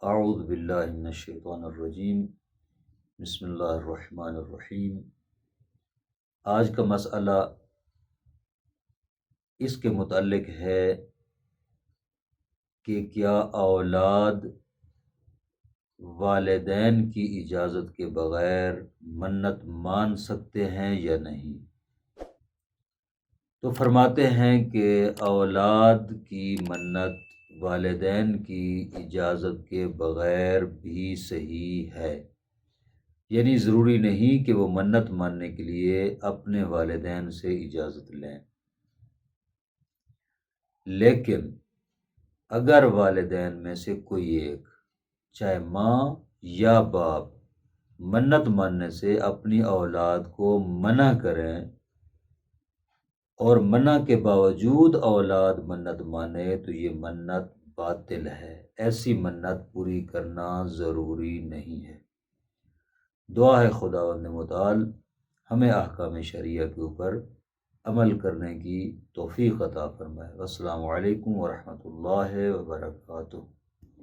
اعوذ باللہ من الشیطان الرجیم، بسم اللہ الرحمن الرحیم۔ آج کا مسئلہ اس کے متعلق ہے کہ کیا اولاد والدین کی اجازت کے بغیر منت مان سکتے ہیں یا نہیں؟ تو فرماتے ہیں کہ اولاد کی منت والدین کی اجازت کے بغیر بھی صحیح ہے، یعنی ضروری نہیں کہ وہ منت ماننے کے لیے اپنے والدین سے اجازت لیں، لیکن اگر والدین میں سے کوئی ایک، چاہے ماں یا باپ، منت ماننے سے اپنی اولاد کو منع کریں اور منع کے باوجود اولاد منت مانے تو یہ منت باطل ہے، ایسی منت پوری کرنا ضروری نہیں ہے۔ دعا ہے خداوند متعال ہمیں احکام شریعہ کے اوپر عمل کرنے کی توفیق عطا فرمائے۔ السلام علیکم ورحمۃ اللہ وبرکاتہ۔